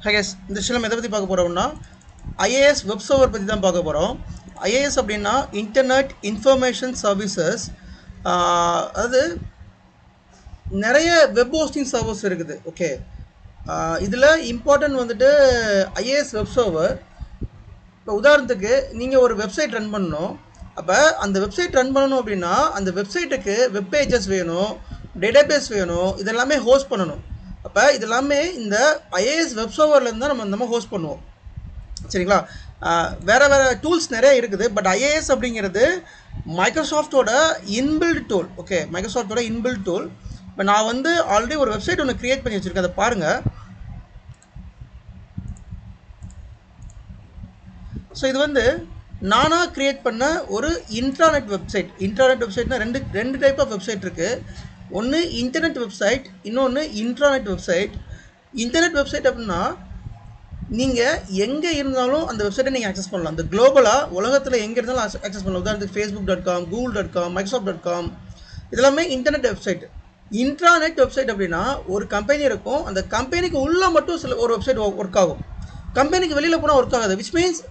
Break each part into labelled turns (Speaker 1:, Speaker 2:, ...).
Speaker 1: Hi guys, இந்த விஷயம் எதை பற்றி பார்க்க போகிறோம்னா ஐஏஎஸ் வெப் சர்வர் பற்றி தான் பார்க்க போகிறோம். ஐஏஎஸ் அப்படின்னா இன்டர்நெட் இன்ஃபர்மேஷன் சர்வீசஸ். அதாவது நிறைய வெப் ஹோஸ்டிங் சர்வர்ஸ் இருக்குது. ஓகே, இதில் இம்பார்ட்டன்ட் வந்துட்டு ஐஏஎஸ் வெப் சர்வர். இப்போ உதாரணத்துக்கு நீங்கள் ஒரு வெப்சைட் ரன் பண்ணணும். அப்போ அந்த வெப்சைட் ரன் பண்ணணும் அப்படின்னா அந்த வெப்சைட்டுக்கு வெப் பேஜஸ் வேணும், டேட்டாபேஸ் வேணும், இதெல்லாமே ஹோஸ்ட் பண்ணணும். அப்போ இதெல்லாமே இந்த ஐஏஎஸ் வெப் சர்வர்லேருந்து தான் நம்ம ஹோஸ்ட் பண்ணுவோம். சரிங்களா? வேறு டூல்ஸ் நிறைய இருக்குது. பட் ஐஏஎஸ் அப்படிங்கிறது மைக்ரோசாஃப்டோட இன்பில்ட் டூல். ஓகே, மைக்ரோசாஃப்டோட இன்பில்ட் டூல். இப்போ நான் வந்து ஆல்ரெடி ஒரு வெப்சைட் ஒன்று க்ரியேட் பண்ணி வச்சுருக்கேன், அதை பாருங்கள். ஸோ இது வந்து நானாக க்ரியேட் பண்ண ஒரு இன்ட்ராநெட் வெப்சைட். இன்ட்ராநெட் வெப்சைட்னா ரெண்டு டைப் ஆஃப் வெப்சைட் இருக்குது. ஒன்று இன்டர்நெட் வெப்சைட், இன்னொன்று இன்ட்ராநெட் வெப்சைட். இன்டர்நெட் வெப்சைட் அப்படின்னா நீங்கள் எங்கே இருந்தாலும் அந்த வெப்சைட்டை நீங்கள் ஆக்சஸ் பண்ணலாம். அந்த குளோபலாக உலகத்தில் எங்கே இருந்தாலும் ஆக்சஸ் பண்ணலாம். உதாரணத்துக்கு facebook.com, google.com, microsoft.com, இதெல்லாமே இன்டர்நெட் வெப்சைட். இன்ட்ராநெட் வெப்சைட் அப்படின்னா ஒரு கம்பெனி இருக்கும், அந்த கம்பெனிக்கு உள்ளே மட்டும் ஒரு வெப்சைட் ஒர்க் ஆகும், கம்பெனிக்கு வெளியில் போனால் ஒர்க் ஆகாது. விச் மீன்ஸ்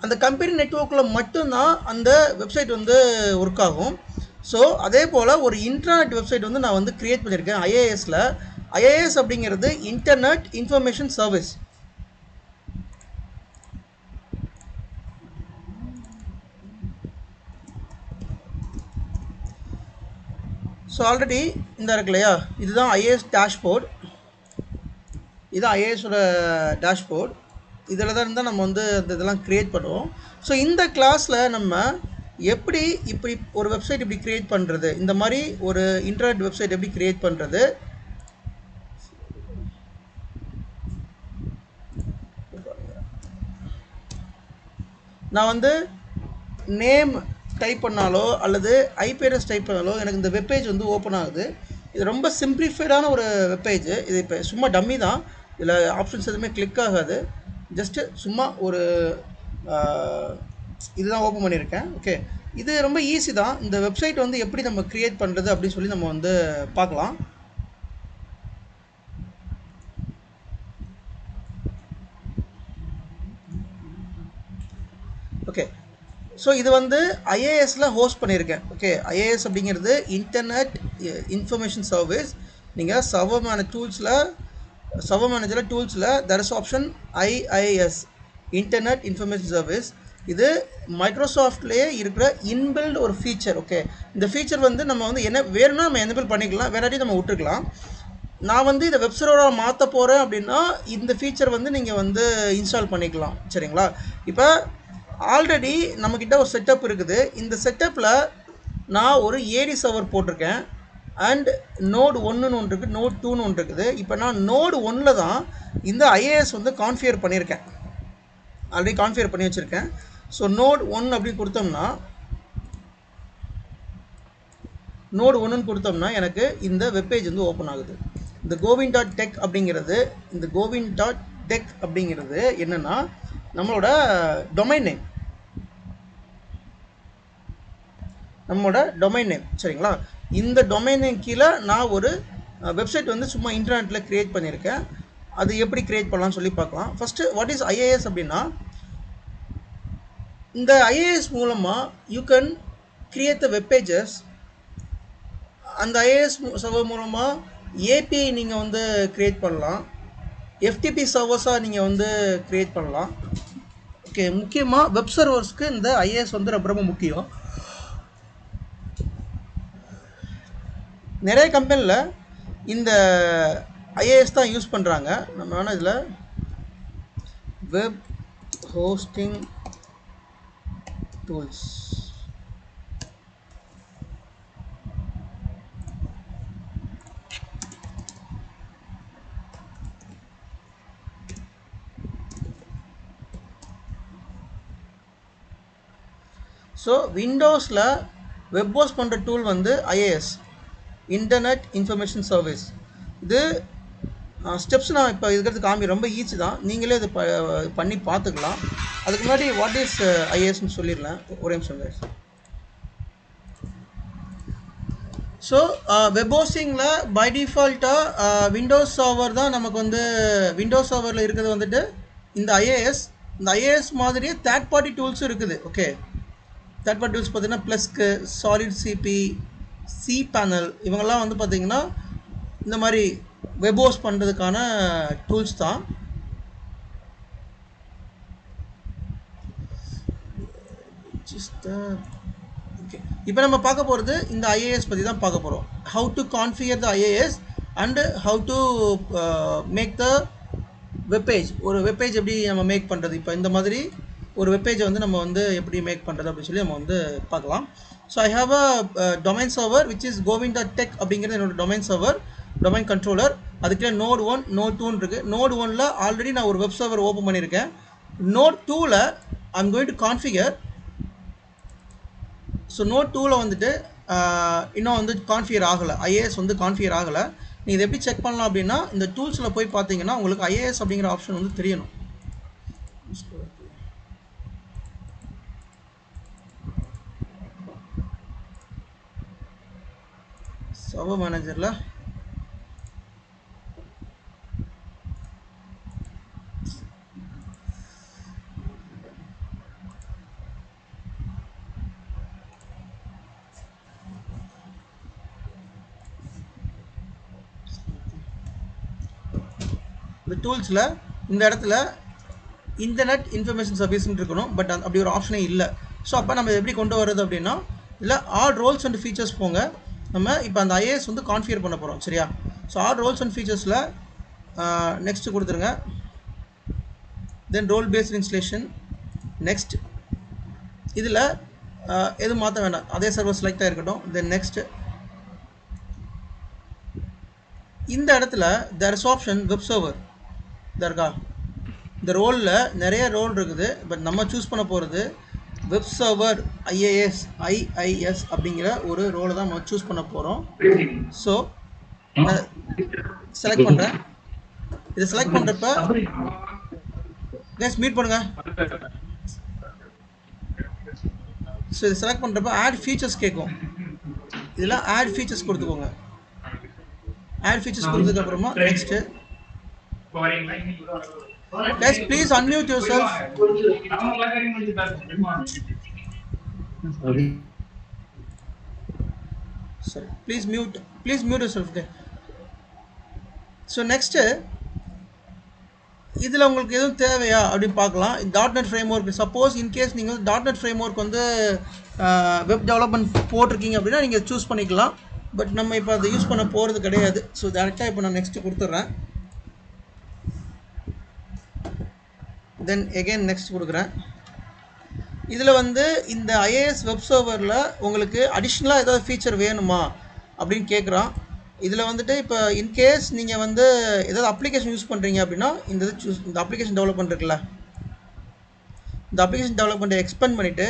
Speaker 1: அந்த கம்பெனி நெட்வொர்க்கில் மட்டும்தான் அந்த வெப்சைட் வந்து ஒர்க் ஆகும். ஸோ அதே போல் ஒரு இன்ட்ராநெட் வெப்சைட் வந்து நான் வந்து க்ரியேட் பண்ணியிருக்கேன் ஐஏஎஸில். ஐஏஎஸ் அப்படிங்கிறது internet information service. So already இந்த இருக்கு இல்லையா, இதுதான் ஐஏஎஸ் டேஷ்போர்ட். இதுதான் ஐஏஎஸோட டேஷ்போர்ட். இதில் தான் இருந்தால் நம்ம வந்து இதெல்லாம் க்ரியேட் பண்ணுவோம். ஸோ இந்த கிளாஸில் நம்ம இப்படி ஒரு வெப்சைட் இப்படி க்ரியேட் பண்ணுறது, இந்த மாதிரி ஒரு இன்டர்நெட் வெப்சைட் எப்படி க்ரியேட் பண்ணுறது, நான் வந்து நேம் டைப் பண்ணாலோ அல்லது ஐபி அட்ரஸ் டைப் பண்ணாலோ எனக்கு இந்த வெப்பேஜ் வந்து ஓப்பன் ஆகுது. இது ரொம்ப சிம்பிளிஃபைடான ஒரு வெப்பேஜ். இது இப்போ சும்மா டம்மி தான், இதில் ஆப்ஷன்ஸ் எதுவுமே கிளிக் ஆகாது. ஜஸ்ட்டு சும்மா ஒரு இதுதான் ஓப்பன் பண்ணியிருக்கேன். ஓகே, இது ரொம்ப ஈஸி தான். இந்த வெப்சைட் வந்து எப்படி நம்ம க்ரியேட் பண்ணுறது அப்படின்னு சொல்லி நம்ம வந்து பார்க்கலாம். ஓகே, ஸோ இது வந்து ஐஏஎஸில் ஹோஸ்ட் பண்ணியிருக்கேன். ஓகே, ஐஏஎஸ் அப்படிங்கிறது இன்டர்நெட் இன்ஃபர்மேஷன் சர்வீஸ். நீங்கள் சர்வர் மேனேஜரில் டூல்ஸில் that is option IIS, internet information service. இது மைக்ரோசாஃப்ட்லேயே இருக்கிற இன்பில்ட் ஒரு ஃபீச்சர். ஓகே, இந்த ஃபீச்சர் வந்து நம்ம வந்து என்ன வேணும்னா நம்ம எனேபிள் பண்ணிக்கலாம், வேறாட்டி நம்ம விட்டுருக்கலாம். நான் வந்து இதை வெப் சர்வராக மாற்ற போகிறேன் அப்படின்னா இந்த ஃபீச்சர் வந்து நீங்கள் வந்து இன்ஸ்டால் பண்ணிக்கலாம். சரிங்களா? இப்போ ஆல்ரெடி நம்மக்கிட்ட ஒரு செட்டப் இருக்குது. இந்த செட்டப்பில் நான் ஒரு ஏடி சர்வர் போட்டிருக்கேன். அண்ட் நோடு 1ன்னு ஒன்று இருக்குது, நோடு 2ன்னு ஒன்று இருக்குது. இப்போ நான் நோடு 1ல் தான் இந்த ஐஏஎஸ் வந்து கான்ஃபிகர் பண்ணியிருக்கேன், ஆல்ரெடி கான்ஃபிகர் பண்ணி வச்சுருக்கேன். ஸோ நோடு 1 அப்படின்னு கொடுத்தோம்னா, நோடு 1ன்னு கொடுத்தோம்னா எனக்கு இந்த வெப்பேஜ் வந்து ஓப்பன் ஆகுது. இந்த govin.tech அப்படிங்கிறது, இந்த govin.tech அப்படிங்கிறது என்னென்னா நம்மளோட டொமைன் நேம், சரிங்களா? இந்த டொமைன் நேம் கீழே நான் ஒரு வெப்சைட் வந்து சும்மா இன்டர்நெட்டில் க்ரியேட் பண்ணியிருக்கேன். அது எப்படி க்ரியேட் பண்ணலாம்னு சொல்லி பார்க்கலாம். ஃபஸ்ட்டு வாட் இஸ் ஐஏஎஸ் அப்படின்னா, இந்த ஐஏஎஸ் மூலமாக you can create the web pages. அந்த ஐஏஎஸ் சர்வர் மூலமாக ஏபிஐ நீங்கள் வந்து க்ரியேட் பண்ணலாம், எஃப்டிபி சர்வர்ஸாக நீங்கள் வந்து க்ரியேட் பண்ணலாம். ஓகே, முக்கியமாக வெப் சர்வர்ஸ்க்கு இந்த ஐஏஎஸ் வந்து ரொம்ப ரொம்ப முக்கியம். நிறைய கம்பெனியில் இந்த ஐஏஎஸ் தான் யூஸ் பண்ணுறாங்க. நம்ம வேணால் இதில் வெப் ஹோஸ்டிங் டூல்ஸ், ஸோ விண்டோஸில் வெப் ஹோஸ்ட் பண்ணுற டூல் வந்து ஐஏஎஸ், இன்டர்நெட் இன்ஃபர்மேஷன் சர்வீஸ். இது ஸ்டெப்ஸ் நான் இப்போ இருக்கிறது காமி ரொம்ப ஈஸி தான், நீங்களே இது பண்ணி பார்த்துக்கலாம். அதுக்கு முன்னாடி வாட் இஸ் ஐஏஎஸ்ன்னு சொல்லிடலாம், ஒரே நிமிஷம். ஸோ வெப் ஹோஸ்டிங்கில் பை டிஃபால்ட்டாக விண்டோஸ் சர்வர் தான் நமக்கு வந்து விண்டோஸ் சர்வரில் இருக்கிறது வந்துட்டு இந்த ஐஏஎஸ். இந்த ஐஏஎஸ் மாதிரியே தேர்ட் பார்ட்டி டூல்ஸும் இருக்குது. ஓகே, தேர்ட் பார்ட்டி டூல்ஸ் பார்த்தீங்கன்னா ப்ளஸ்க்கு, சாலிட் சிபி, சி பேனல், இவங்கெல்லாம் வந்து பார்த்திங்கன்னா இந்த மாதிரி வெப் ஹோஸ்ட் பண்ணுறதுக்கான டூல்ஸ் தான். ஓகே, இப்போ நம்ம பார்க்க போகிறது இந்த ஐஏஎஸ் பற்றி தான் பார்க்க போகிறோம். How to configure the IIS and how to make the webpage. ஒரு வெப்பேஜ் எப்படி நம்ம மேக் பண்ணுறது, இப்போ இந்த மாதிரி ஒரு வெப்பேஜை வந்து நம்ம வந்து எப்படி மேக் பண்ணுறது அப்படின்னு சொல்லி நம்ம வந்து பார்க்கலாம். So I have a domain server which is govinda.tech அப்படிங்கிறது என்னோட டொமைன் சர்வர், டொமைன் கண்ட்ரோலர். அதுக்கு நோட் 1 நோட் 2 இருக்குது. நோட் 1ல் ஆல்ரெடி நான் ஒரு வெப் சர்வர் ஓப்பன் பண்ணியிருக்கேன். நோட் 2ல் I'm going to configure. So node 2ல் வந்துட்டு இன்னும் வந்து கான்ஃபிகர் ஆகலை, ஐஏஎஸ் வந்து கான்ஃபிகர் ஆகலை. நீங்கள் இதை எப்படி செக் பண்ணலாம் அப்படின்னா இந்த டூல்ஸில் போய் பார்த்தீங்கன்னா உங்களுக்கு ஐஏஎஸ் அப்படிங்கிற ஆப்ஷன் வந்து தெரியணும். சர்வர் மேனேஜரில் இந்த டூல்ஸில் இந்த இடத்துல இன்டர்நெட் இன்ஃபர்மேஷன் சர்வீஸ்ன்னு இருக்கணும். பட் அப்படி ஒரு ஆப்ஷனே இல்லை. ஸோ அப்போ நம்ம எப்படி கொண்டு வர்றது அப்படின்னா இல்லை ஆல் ரோல்ஸ் அண்ட் ஃபீச்சர்ஸ் போங்க. நம்ம இப்போ அந்த ஐஏஎஸ் வந்து கான்ஃபிகர் பண்ண போகிறோம், சரியா? ஸோ ஆல் ரோல்ஸ் அண்ட் ஃபீச்சர்ஸில் நெக்ஸ்ட்டு கொடுத்துருங்க. Then role based installation next. இதில் எதுவும் மாற்ற வேண்டாம், அதே சர்வர் செலக்ட் ஆகிருக்கட்டும். Then next. இந்த இடத்துல there is option web server இருக்கா? இந்த ரோலில் நிறைய ரோல் இருக்குது. பட் நம்ம சூஸ் பண்ண போகிறது வெப் சர்வர் ஐஏஎஸ் அப்படிங்கிற ஒரு ரோலை தான் நம்ம சூஸ் பண்ண போகிறோம். ஸோ செலக்ட் பண்ணுறேன். இதை செலக்ட் பண்ணுறப்ப கேஸ் மீட் பண்ணுங்க. ஸோ இதை செலக்ட் பண்ணுறப்ப ஆட் ஃபீச்சர்ஸ் கேட்கும். இதில் ஆட் ஃபீச்சர்ஸ் கொடுத்துக்கோங்க. ஆட் ஃபீச்சர்ஸ் கொடுத்ததுக்கப்புறமா next. Guys, please unmute yourself. Sorry, please mute yourself. Okay. So next, இதில் உங்களுக்கு எதுவும் தேவையா அப்படின்னு பார்க்கலாம். .NET framework, சப்போஸ் இன்கேஸ் நீங்கள் .NET framework வந்து வெப் டெவலப்மெண்ட் போட்டிருக்கீங்க அப்படின்னா நீங்கள் சூஸ் பண்ணிக்கலாம். பட் நம்ம இப்போ அதை யூஸ் பண்ண போகிறது கிடையாது. ஸோ டேரெக்டாக இப்போ நான் நெக்ஸ்ட்டு கொடுத்துட்றேன். தென் எகெயின் நெக்ஸ்ட் கொடுக்குறேன். இதில் வந்து இந்த ஐஏஎஸ் வெப் சர்வரில் உங்களுக்கு அடிஷ்னலாக ஏதாவது ஃபீச்சர் வேணுமா அப்படின்னு கேட்குறான். இதில் வந்துட்டு இப்போ இன்கேஸ் நீங்கள் வந்து ஏதாவது அப்ளிகேஷன் யூஸ் பண்ணுறீங்க அப்படின்னா இந்த அப்ளிகேஷன் டெவலப்மெண்ட் இருக்குல்ல, இந்த அப்ளிகேஷன் டெவலப்மெண்ட்டை எக்ஸ்பெண்ட் பண்ணிவிட்டு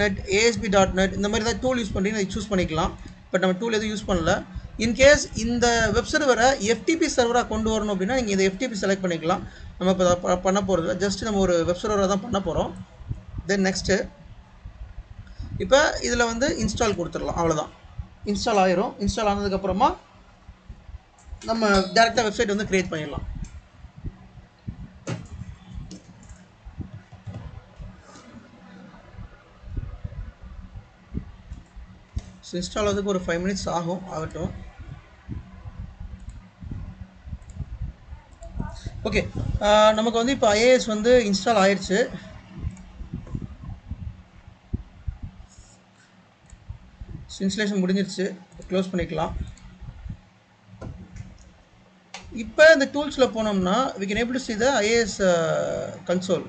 Speaker 1: .NET, ASP.NET இந்த மாதிரி ஏதாவது டூல் யூஸ் பண்ணுறீங்கன்னா அதை சூஸ் பண்ணிக்கலாம். பட் நம்ம டூல் எதுவும் யூஸ் பண்ணல. இன்கேஸ் இந்த வெப் சர்வரை எஃப்டிபி சர்வராக கொண்டு வரணும் அப்படின்னா நீங்கள் இந்த எஃப்டிபி செலக்ட் பண்ணிக்கலாம். நம்ம இப்போ பண்ண போகிறது ஜஸ்ட் நம்ம ஒரு வெப் சர்வராக தான் பண்ண போகிறோம். தென் நெக்ஸ்ட்டு இப்போ இதில் வந்து இன்ஸ்டால் கொடுத்துடலாம். அவ்வளோதான், இன்ஸ்டால் ஆயிரும். இன்ஸ்டால் ஆனதுக்கப்புறமா நம்ம டேரெக்டாக வெப்சைட் வந்து க்ரியேட் பண்ணிடலாம். ஸோ இன்ஸ்டால் ஆகிறதுக்கு ஒரு 5 minutes ஆகட்டும். ஓகே, நமக்கு வந்து இப்போ ஐஏஎஸ் வந்து இன்ஸ்டால் ஆயிடுச்சு. இன்ஸ்டலேஷன் முடிஞ்சிருச்சு, க்ளோஸ் பண்ணிக்கலாம். இப்போ இந்த டூல்ஸில் போனோம்னா we can able to see the IAS console.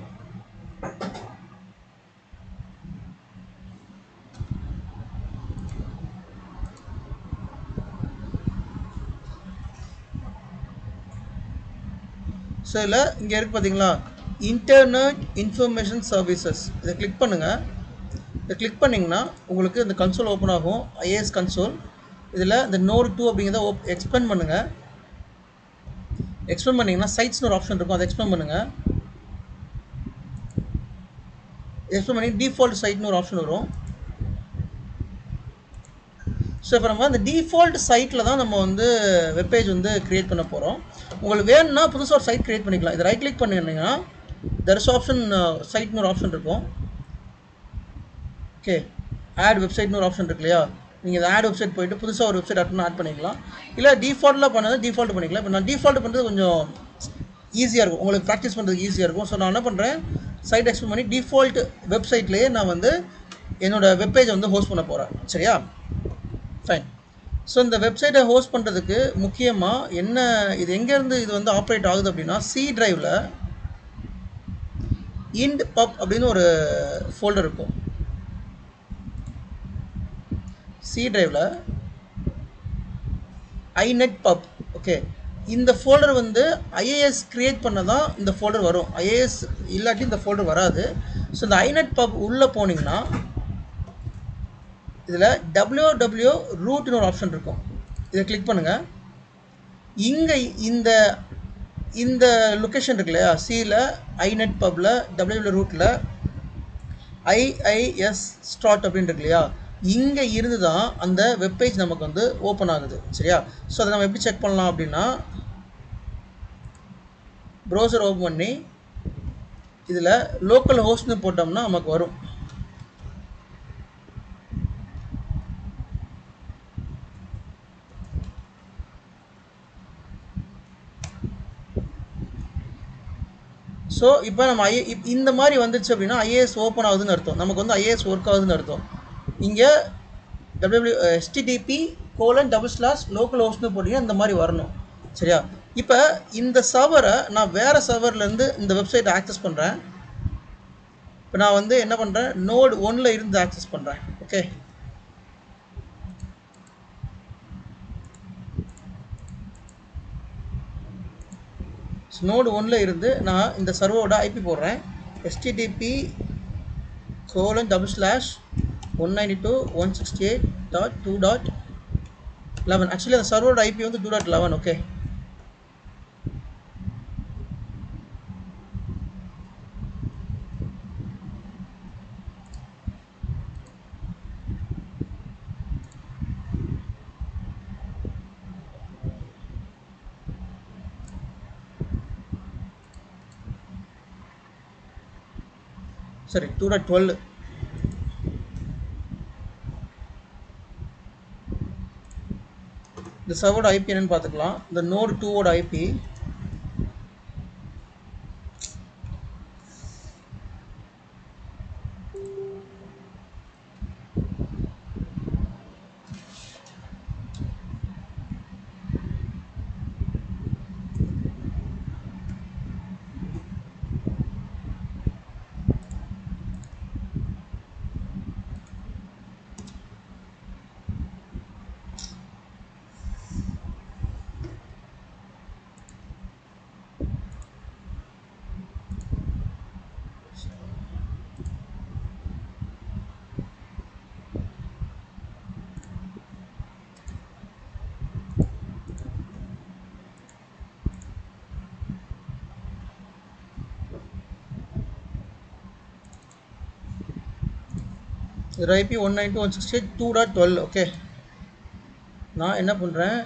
Speaker 1: So இதில் இங்கே இருக்குது பார்த்தீங்களா, இன்டர்நெட் இன்ஃபர்மேஷன் சர்வீசஸ். இதை கிளிக் பண்ணுங்கள். இதை கிளிக் பண்ணிங்கன்னா உங்களுக்கு இந்த கன்சோல் ஓப்பன் ஆகும், ஐஏஎஸ் கன்சோல். இதில் இந்த நோட் 2 அப்படிங்கிறத எக்ஸ்பெண்ட் பண்ணுங்கள். எக்ஸ்பெண்ட் பண்ணிங்கன்னா சைட்ஸ்னு ஒரு ஆப்ஷன் இருக்கும், அதை எக்ஸ்பெண்ட் பண்ணுங்கள். எக்ஸ்பெண்ட் பண்ணி டிஃபால்ட் சைட்னு ஒரு ஆப்ஷன் வரும். ஸோ இப்போ நம்ம அந்த டிஃபால்ட் சைட்டில் தான் நம்ம வந்து வெப்பேஜ் வந்து க்ரியேட் பண்ண போகிறோம். உங்களுக்கு வேணும்னா புதுசாக ஒரு சைட் க்ரியேட் பண்ணிக்கலாம். இதை ரைட் கிளிக் பண்ணிங்கன்னா தெர்ஸ் ஆப்ஷன் சைட்னு ஒரு ஆப்ஷன் இருக்கும். ஓகே, ஆட் வெப்சைட்னு ஒரு ஆப்ஷன் இருக்கு இல்லையா, நீங்கள் இந்த ஆட் வெப்சைட் போய்ட்டு புதுசாக ஒரு வெப்சைட் ஆட் பண்ணிக்கலாம். இல்லை டிஃபால்ட்டில் பண்ணது டிஃபால்ட் பண்ணிக்கலாம். இப்போ நான் டிஃபால்ட் பண்ணுறது கொஞ்சம் ஈஸியாக இருக்கும், உங்களுக்கு ப்ராக்டிஸ் பண்ணுறதுக்கு ஈஸியாக இருக்கும். ஸோ நான் என்ன பண்ணுறேன், சைட் எக்ஸ்பிளைன் பண்ணி டிஃபால்ட் வெப்சைட்லேயே நான் வந்து என்னோடய வெப்பேஜை வந்து ஹோஸ்ட் பண்ண போகிறேன். சரியா, ஃபைன். ஸோ இந்த வெப்சைட்டை ஹோஸ்ட் பண்ணுறதுக்கு முக்கியமாக என்ன, இது எங்கேருந்து இது வந்து ஆப்ரேட் ஆகுது அப்படின்னா, சி ட்ரைவில் இண்ட் பப் அப்படின்னு ஒரு ஃபோல்டர் இருக்கும். சி ட்ரைவில் ஐநெட் பப். ஓகே, இந்த ஃபோல்டர் வந்து ஐஏஎஸ் க்ரியேட் பண்ண தான் இந்த ஃபோல்டர் வரும். ஐஏஎஸ் இல்லாட்டி இந்த ஃபோல்டர் வராது. ஸோ இந்த ஐநெட் பப் உள்ளே போனீங்கன்னா இதில் www ரூட்னு ஒரு ஆப்ஷன் இருக்கும். இதை கிளிக் பண்ணுங்கள். இங்கே இந்த லொக்கேஷன் இருக்கு இல்லையா, சியில் ஐநெட் பப்பில் www ரூட்டில் IIS ஸ்டார்ட் அப்படின்னு இருக்கு இல்லையா, இங்கே இருந்து தான் அந்த வெப்பேஜ் நமக்கு வந்து ஓப்பன் ஆகுது. சரியா, ஸோ அதை நம்ம எப்படி செக் பண்ணலாம் அப்படின்னா, ப்ரௌசர் ஓப்பன் பண்ணி இதில் லோக்கல் ஹோஸ்ட்னு போட்டோம்னா நமக்கு வரும். ஸோ இப்போ நம்ம இந்த மாதிரி வந்துச்சு அப்படின்னா ஐஏஎஸ் ஓப்பன் ஆகுதுன்னு அர்த்தம், நமக்கு வந்து ஐஏஎஸ் ஒர்க் ஆகுதுன்னு அர்த்தம். இங்கே http://localhostனு போட்டிங்கன்னா இந்த மாதிரி வரணும். சரியா, இப்போ இந்த சர்வரை நான் வேறு சர்வர்லேருந்து இந்த வெப்சைட்டை ஆக்சஸ் பண்ணுறேன். இப்போ நான் வந்து என்ன பண்ணுறேன், நோட் 1ல் இருந்து ஆக்சஸ் பண்ணுறேன். ஓகே, நோடு 1ல் இருந்து நான் இந்த சர்வரோட ஐபி போடுறேன். http://192.168.2.11. ஆக்சுவலி அந்த சர்வரோட ஐபி வந்து 2.11. ஓகே, சரி 2.12. இந்த சர்வரோட ஐபி என்னன்னு பார்த்துக்கலாம். இந்த நோடு 2ஓட ஐபி இது ஐபி 192.168.2.12. ஓகே, நான் என்ன பண்ணுறேன்,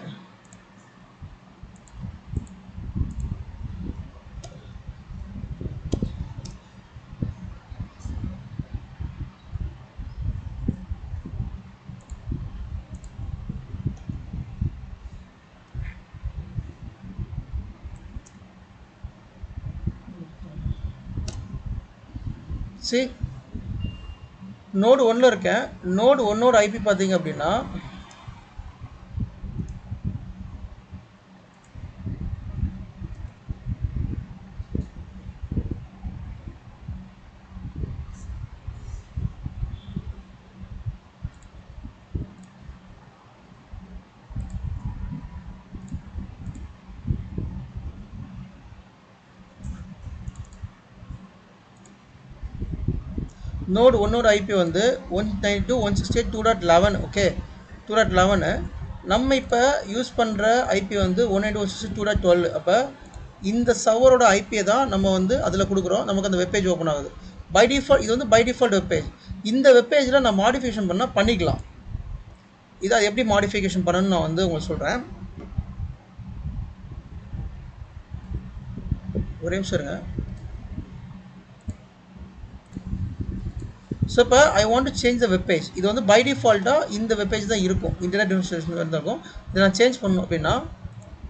Speaker 1: சரி நோடு 1ல் இருக்கேன். நோடு 1ஓட ஐபி பார்த்தீங்க அப்படின்னா நோடு 1ஓட ஐபி வந்து 192.168.2.11. ஓகே, 2.11. நம்ம இப்போ யூஸ் பண்ணுற ஐபி வந்து 192.168.2.12. அப்போ இந்த சர்வரோட ஐபியை தான் நம்ம வந்து அதில் கொடுக்குறோம், நமக்கு அந்த வெப்பேஜ் ஓப்பன் ஆகுது. பை டிஃபால்ட் இது வந்து பை டிஃபால்ட் வெப்பேஜ். இந்த வெப்பேஜில் நான் மாடிஃபிகேஷன் பண்ணால் பண்ணிக்கலாம். இதை எப்படி மாடிஃபிகேஷன் பண்ணணும்னு நான் வந்து உங்களுக்கு சொல்கிறேன். ஒரே நிமிஷம் இருங்க. ஸோ இப்போ I want to change the webpage. இது வந்து பை டிஃபால்ட்டாக இந்த வெப்பேஜ் தான் இருக்கும், இன்டர்நெட் இன்ஸ்டாலேஷன் இருக்கும். இதை நான் சேஞ்ச் பண்ணணும் அப்படின்னா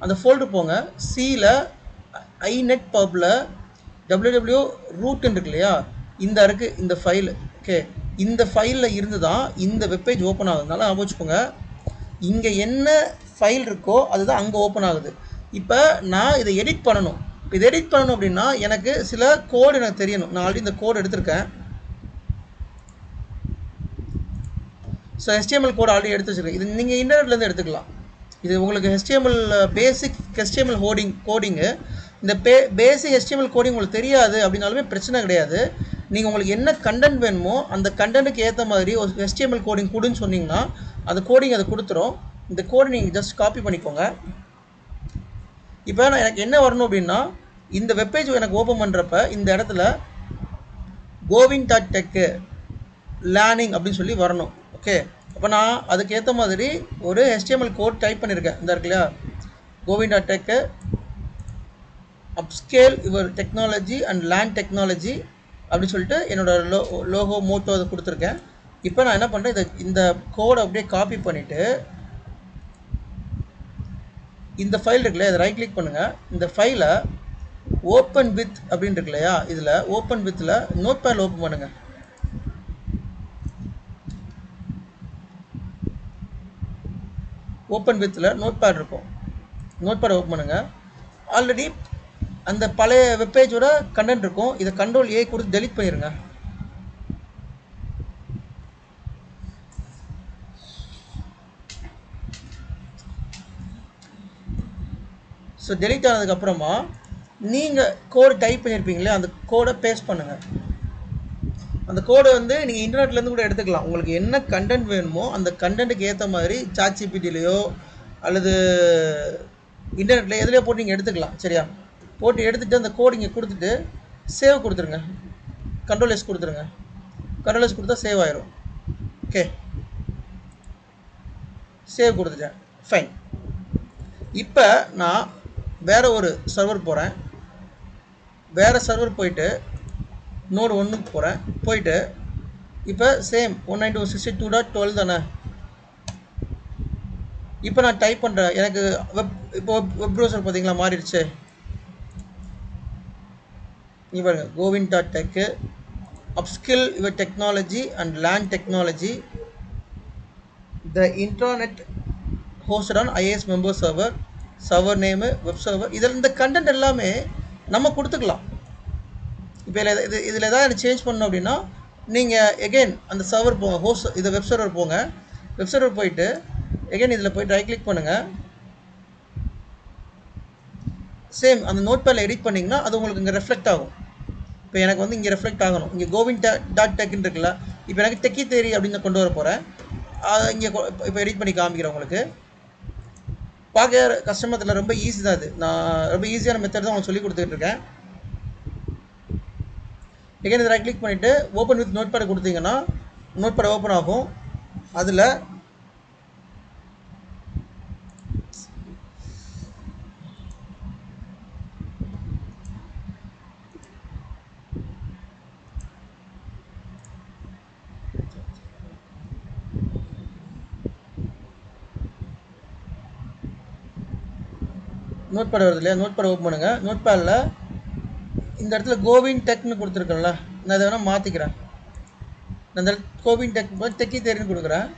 Speaker 1: அந்த ஃபோல்டர் போங்க, சியில் ஐநெட் பப்பில் www ரூட்னு இருக்கு இல்லையா, இந்த இருக்குது இந்த ஃபைல். ஓகே, இந்த ஃபைலில் இருந்து தான் இந்த வெப்பேஜ் ஓப்பன் ஆகுதுனால வச்சுக்கோங்க, இங்கே என்ன ஃபைல் இருக்கோ அதுதான் அங்கே ஓப்பன் ஆகுது. இப்போ நான் இதை எடிட் பண்ணணும். இதை எடிட் பண்ணணும் அப்படின்னா எனக்கு சில கோடு எனக்கு தெரியணும். நான் ஆல்ரெடி இந்த கோடு எடுத்திருக்கேன். ஸோ HTML கோடு ஆல்ரெடி எடுத்து வச்சுருக்கேன். இது நீங்கள் இன்டர்நெட்லேருந்து எடுத்துக்கலாம். இது உங்களுக்கு HTML பேசிக் HTML கோடிங்கு. இந்த பேசிக் HTML கோடிங் உங்களுக்கு தெரியாது அப்படின்னாலுமே பிரச்சனை கிடையாது. நீங்கள் உங்களுக்கு என்ன கண்டென்ட் வேணுமோ அந்த கண்டென்ட்டுக்கு ஏற்ற மாதிரி ஒரு HTML கோடிங் கொடுன்னு சொன்னீங்கன்னா அந்த கோடிங் அதை கொடுத்துரும். இந்த கோடை நீங்கள் ஜஸ்ட் காப்பி பண்ணிக்கோங்க. இப்போ நான் எனக்கு என்ன வரணும் அப்படின்னா, இந்த வெப்பேஜ் எனக்கு ஓப்பன் பண்ணுறப்ப இந்த இடத்துல govin.tech லேர்னிங் அப்படின்னு சொல்லி வரணும். ஓகே, அப்போ நான் அதுக்கேற்ற மாதிரி ஒரு HTML கோட் டைப் பண்ணியிருக்கேன். இந்த இருக்கு இல்லையா, govin.tech upscale your technology and land technology அப்படின்னு சொல்லிட்டு என்னோட லோகோ மோட்டோ அதை கொடுத்துருக்கேன். இப்போ நான் என்ன பண்ணுறேன், இந்த கோடை அப்படியே காப்பி பண்ணிவிட்டு இந்த ஃபைல் இருக்குல்ல, இதை ரைட் கிளிக் பண்ணுங்கள். இந்த ஃபைலை ஓப்பன் வித் அப்படின்னு இருக்கு இல்லையா, இதில் ஓப்பன் வித்தில் நோட் பேட் ஓப்பன் பண்ணுங்கள். ஓப்பன் வித்தில் நோட் பேட் இருக்கும், நோட் பேட் ஓப்பன் பண்ணுங்கள். ஆல்ரெடி அந்த பழைய வெப்பேஜோட கண்டென்ட் இருக்கும். இதை Ctrl A கொடுத்து டெலிட் பண்ணிடுங்க. ஸோ டெலிட் ஆனதுக்கப்புறமா நீங்கள் கோடு டைப் பண்ணியிருப்பீங்களே அந்த கோடை பேஸ்ட் பண்ணுங்கள். அந்த கோடை வந்து நீங்கள் இன்டர்நெட்லேருந்து கூட எடுத்துக்கலாம். உங்களுக்கு என்ன கண்டென்ட் வேணுமோ அந்த கண்டென்ட்டுக்கு ஏற்ற மாதிரி ChatGPTலையோ அல்லது இன்டர்நெட்டில் எதுலையோ போட்டு நீங்கள் எடுத்துக்கலாம். சரியா, போட்டு எடுத்துகிட்டு அந்த கோடு இங்கே கொடுத்துட்டு சேவ் கொடுத்துருங்க. Ctrl S கொடுத்துருங்க. Ctrl S கொடுத்தா சேவ் ஆயிரும். ஓகே, சேவ் கொடுத்துட்டேன். ஃபைன். இப்போ நான் வேறு ஒரு சர்வர் போகிறேன். வேறு சர்வர் போயிட்டு நோடு 1க்கு போகிறேன். போயிட்டு இப்போ சேம் 192.168.12 தானே. இப்போ நான் டைப் பண்ணுறேன். எனக்கு இப்போ வெப் ப்ரௌசர் பார்த்தீங்களா மாறிடுச்சு. இங்கே பாருங்க, govin.tech upskill your technology and land technology, the intranet hosted on IIS member server, server name, web server. இதில் இந்த கண்டென்ட் எல்லாமே நம்ம கொடுத்துக்கலாம். இப்போ இதில் ஏதாவது சேஞ்ச் பண்ணணும் அப்படின்னா நீங்கள் எகெயின் அந்த சர்வர் போங்க, ஹோஸ்ட் இதை வெப் சர்வர் போங்க. வெப் சர்வர் போயிட்டு எகெயின் இதில் போய்ட்டு ரைட் கிளிக் பண்ணுங்கள். சேம் அந்த நோட் பேடில் எடிட் பண்ணிங்கன்னா அது உங்களுக்கு இங்கே ரெஃப்ளெக்ட் ஆகும். இப்போ எனக்கு வந்து இங்கே ரெஃப்ளெக்ட் ஆகணும். இங்கே govin.tech இருக்குல்ல, இப்போ எனக்கு டெக்கி தேரி அப்படின்னு கொண்டு வர போகிறேன். அதை இங்கே இப்போ எடிட் பண்ணி காமிக்கிறேன். உங்களுக்கு பார்க்க கஸ்டமத்தில் ரொம்ப ஈஸி தான். அது நான் ரொம்ப ஈஸியான மெத்தட் தான் உங்களுக்கு சொல்லி கொடுத்துட்ருக்கேன். எகைன் இதை ரைட் கிளிக் பண்ணிவிட்டு ஓப்பன் வித் நோட் பேட் கொடுத்தீங்கன்னா நோட் பேட் ஓப்பன் ஆகும். அதில் நோட் பேட் வருது இல்லையா, நோட் பேட் ஓப்பன் பண்ணுங்கள். நோட் பேடில் இந்த இடத்துல govin.techனு கொடுத்துருக்கேன்ல, நான் இதை வேணால் மாற்றிக்கிறேன். நான் இந்த govin.tech டெக்கி தேரின்னு கொடுக்குறேன்.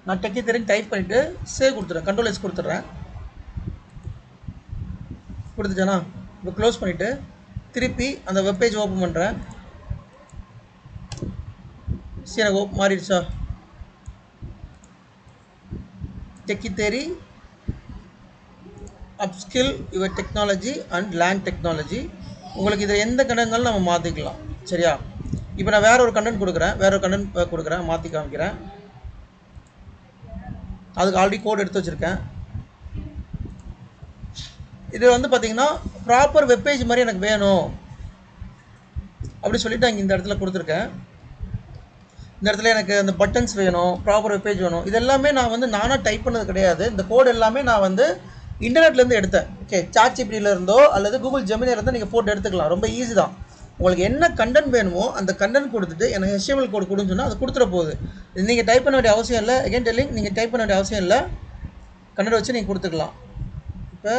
Speaker 1: நான் டெக்கி தெரிஞ்சு டைப் பண்ணிவிட்டு சேவ் கொடுத்துட்றேன். Ctrl S கொடுத்துட்றேன். கொடுத்துட்டேனா, இப்போ க்ளோஸ் பண்ணிவிட்டு திருப்பி அந்த வெப்பேஜ் ஓப்பன் பண்ணுறேன். சரி, எனக்கு மாறிடுச்சா, டெக்கி தேரி upskill your technology and land technology. உங்களுக்கு இதில் எந்த கண்டென்ட்னாலும் நம்ம மாற்றிக்கலாம். சரியா? இப்போ நான் வேற ஒரு கண்டென்ட் கொடுக்குறேன், மாற்றி காமிக்கிறேன். அதுக்கு ஆல்ரெடி கோட் எடுத்து வச்சுருக்கேன். இது வந்து பார்த்தீங்கன்னா ப்ராப்பர் வெப்பேஜ் மாதிரி எனக்கு வேணும் அப்படி சொல்லிட்டு அங்கே இந்த இடத்துல கொடுத்துருக்கேன். இந்த இடத்துல எனக்கு அந்த பட்டன்ஸ் வேணும், ப்ராப்பர் வெப்பேஜ் வேணும். இது எல்லாமே நான் வந்து நானாக டைப் பண்ணது கிடையாது. இந்த கோட் எல்லாமே நான் வந்து இன்டர்நெட்லேருந்து எடுத்தேன். ஓகே, சாட்ஜிபிடியில் இருந்தோ அல்லது கூகுள் ஜெமினியில் இருந்தோ நீங்கள் போட்டு எடுத்துக்கலாம். ரொம்ப ஈஸி தான். உங்களுக்கு என்ன கண்டென்ட் வேணுமோ அந்த கண்டென்ட் கொடுத்துட்டு எனக்கு HTML கோட் கொடுன்னு சொன்னால் அது கொடுத்துட போகுது. நீங்கள் டைப் பண்ண வேண்டிய அவசியம் இல்லை. அகைன் டெல்லிங், நீங்கள் டைப் பண்ண வேண்டிய அவசியம் இல்லை. கண்டென்ட் வச்சு நீங்கள் கொடுத்துக்கலாம். இப்போ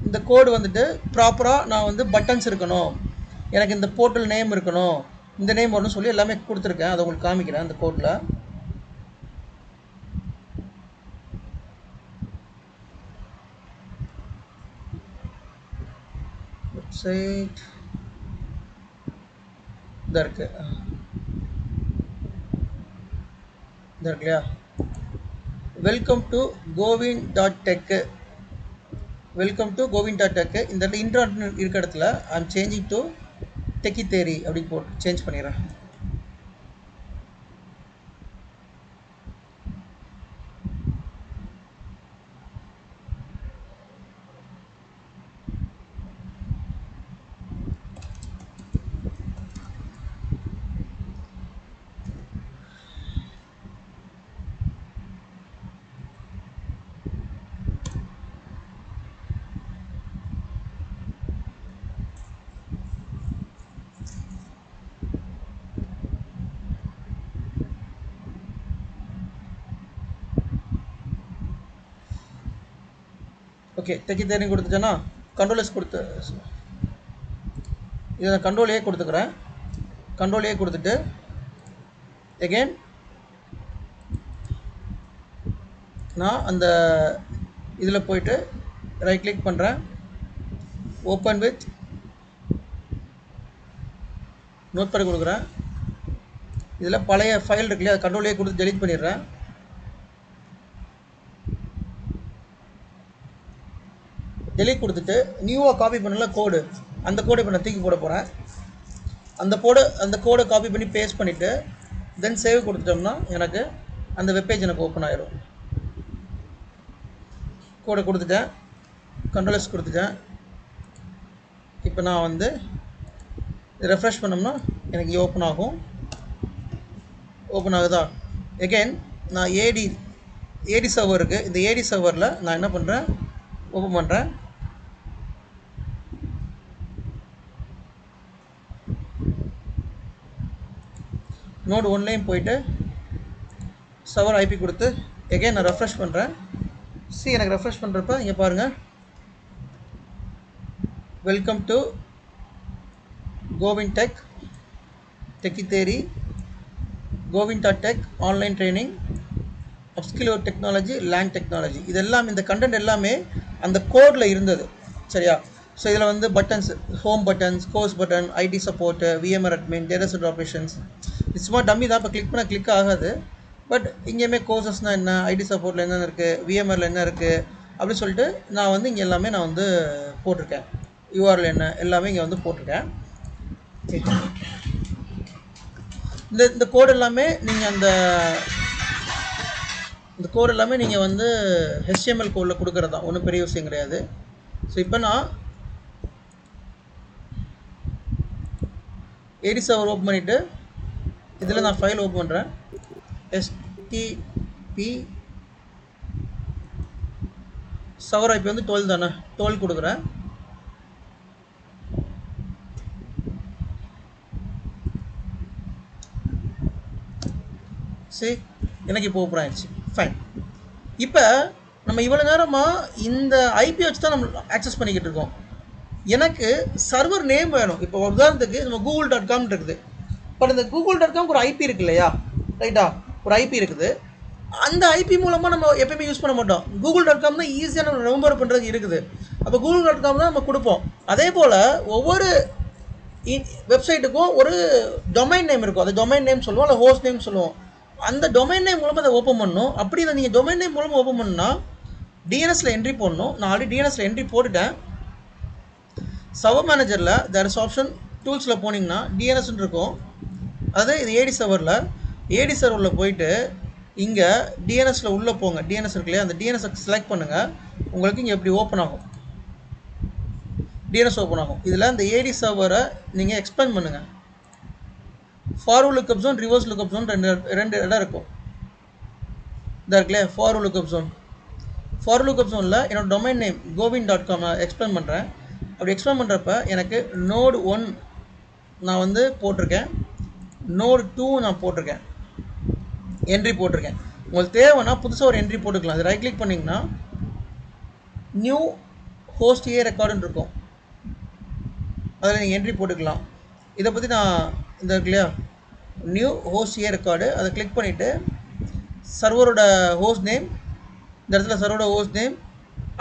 Speaker 1: இந்த கோடு வந்துட்டு ப்ராப்பராக நான் வந்து பட்டன்ஸ் இருக்கணும், எனக்கு இந்த போர்ட்டல் நேம் இருக்கணும், இந்த நேம் வரணும்னு சொல்லி எல்லாமே கொடுத்துருக்கேன். அதை உங்களுக்கு காமிக்கிறேன். அந்த கோடில் வெப்சைட் இதாக இருக்கு இல்லையா? Welcome to govin.tech. Welcome to govin.tech. இந்த இடத்துல இன்டர்நெட் இருக்க இடத்துல ஐம் சேஞ்சிங் டு டெக்கி தேரி அப்படின்னு போட்டு சேஞ்ச் பண்ணிடுறேன். ஓகே, டெக்கி தேரி கொடுத்துட்டேன்னா கண்ட்ரோல் எஸ் கொடுத்து இதை நான் கண்ட்ரோல் ஏ கொடுத்துக்கிறேன். கண்ட்ரோல் ஏ கொடுத்துட்டு எகெயின் நான் அந்த இதில் போயிட்டு ரைட் கிளிக் பண்ணுறேன். ஓப்பன் வித் நோட்பேட் கொடுக்குறேன். இதில் பழைய ஃபைல் இருக்கு இல்லையா, கண்ட்ரோல் ஏ கொடுத்து டெலீட் பண்ணிடுறேன். டெலீட் கொடுத்துட்டு நியூவாக காப்பி பண்ணல கோடு, அந்த கோடை இப்போ நான் தூக்கி போட போகிறேன். அந்த கோடை காப்பி பண்ணி பேஸ்ட் பண்ணிவிட்டு தென் சேவ் கொடுத்துட்டோம்னா எனக்கு அந்த வெப்பேஜ் எனக்கு ஓப்பன் ஆகிடும். கோடை கொடுத்துட்டேன், கண்ட்ரோல் எஸ் கொடுத்துட்டேன். இப்போ நான் வந்து ரெஃப்ரெஷ் பண்ணோம்னா எனக்கு ஓப்பன் ஆகும். ஓப்பன் ஆகுதா? எகெயின் நான் ஏடி சர்வர் இருக்குது. இந்த ஏடி சர்வரில் நான் என்ன பண்ணுறேன், ஓப்பன் பண்ணுறேன். நோட் 1லையும் போயிட்டு சர்வர் ஐபி கொடுத்து எகெயின் நான் ரெஃப்ரெஷ் பண்ணுறேன். எனக்கு ரெஃப்ரெஷ் பண்ணுறப்ப இங்கே பாருங்கள், welcome to govin.tech, techie theory, govin.tech online training, upskill your technology, land technology. இதெல்லாம் இந்த கண்டென்ட் எல்லாமே அந்த கோடில் இருந்தது. சரியா? ஸோ இதில் வந்து buttons, home buttons, course button, IT support, VMware admin, data center operations. இது சும்மா டம்மி தான். இப்போ கிளிக் ஆகாது. பட் இங்கேயுமே கோர்சஸ்னால் என்ன, ஐடி சப்போர்ட்டில் என்னென்ன இருக்குது, VMwareல என்ன இருக்குது அப்படின்னு சொல்லிட்டு நான் வந்து இங்கே எல்லாமே நான் வந்து போட்டிருக்கேன். URL என்ன எல்லாமே இங்கே வந்து போட்டிருக்கேன். இந்த கோடு எல்லாமே நீங்கள் இந்த கோடு எல்லாமே நீங்கள் வந்து HTML கோடில் கொடுக்குறது தான், ஒன்றும் பெரிய விஷயம் கிடையாது. ஸோ இப்போ நான் ஏடி சர்வர் ஓப்பன் பண்ணிவிட்டு இதில் நான் ஃபைல் ஓப்பன் பண்ணுறேன். STP சர்வர் ஐபி வந்து 12 தானே, 12 கொடுக்குறேன். சரி, எனக்கு இப்போ ஓப்பன் ஆயிடுச்சு. ஃபைன். இப்போ நம்ம இவ்வளோ நேரமாக இந்த ஐபி வச்சு தான் நம்ம ஆக்சஸ் பண்ணிக்கிட்டு இருக்கோம். எனக்கு சர்வர் நேம் வேணும். இப்போ உதாரணத்துக்கு நம்ம google.com இருக்குது. பட் இந்த google.com ஒரு ஐபி இருக்கு இல்லையா, ரைட்டா? ஒரு ஐபி இருக்குது. அந்த ஐபி மூலமாக நம்ம எப்பயுமே யூஸ் பண்ண மாட்டோம். google.com தான் ஈஸியாக நம்ம ரெமெம்பர் பண்ணுறதுக்கு இருக்குது. அப்போ google.com தான் நம்ம கொடுப்போம். அதே போல் ஒவ்வொரு வெப்சைட்டுக்கும் ஒரு டொமைன் நேம் இருக்கும். அது டொமைன் நேம் சொல்லுவோம், இல்லை ஹோஸ்ட் நேம் சொல்லுவோம். அந்த டொமைன் நேம் மூலமாக அதை ஓப்பன் பண்ணணும். அப்படி இதை நீங்கள் டொமைன் நேம் மூலமாக ஓப்பன் பண்ணால் டிஎன்எஸில் என்ட்ரி போடணும். நான் ஆல்ரெடி டிஎன்எஸில் என்ட்ரி போட்டுட்டேன். சர்வர் மேனேஜரில் தேர் இஸ் ஆப்ஷன் டூல்ஸில் போனீங்கன்னா டிஎன்எஸ்ன்னு இருக்கும். அதாவது இது ஏடி சர்வரில் போயிட்டு இங்கே டிஎன்எஸில் உள்ளே போங்க. டிஎன்எஸ் இருக்குல்லையா, அந்த டிஎன்எஸை செலக்ட் பண்ணுங்கள். உங்களுக்கு இங்கே எப்படி ஓப்பன் ஆகும், டிஎன்எஸ் ஓப்பன் ஆகும். இதில் இந்த ஏடி சர்வரை நீங்கள் எக்ஸ்பேண்ட் பண்ணுங்கள். Forward lookup zone, reverse lookup zone ரெண்டு இடம் இருக்கும். இதாக இருக்குல்லையா forward lookup zone. Forward lookup ஜோனில் என்னோடய டொமைன் நேம் govin.com நான் எக்ஸ்பிளைன் பண்ணுறேன். அப்படி எக்ஸ்பிளைன் பண்ணுறப்ப எனக்கு நோடு 1 நான் வந்து போட்டிருக்கேன், நோடு 2 நான் போட்டிருக்கேன், என்ட்ரி போட்டிருக்கேன். உங்களுக்கு தேவைன்னா புதுசாக ஒரு என்ட்ரி போட்டுக்கலாம். அது ரைட் கிளிக் பண்ணிங்கன்னா நியூ ஹோஸ்ட் ஏ ரெக்கார்டுன்னு இருக்கும், அதில் நீங்கள் என்ட்ரி போட்டுக்கலாம். இதை பற்றி நான் இந்த இருக்கு இல்லையா நியூ ஹோஸ்ட் ஏ ரெக்கார்டு, அதை கிளிக் பண்ணிவிட்டு சர்வரோட ஹோஸ்ட் நேம், இந்த இடத்துல சர்வரோட ஹோஸ்ட் நேம்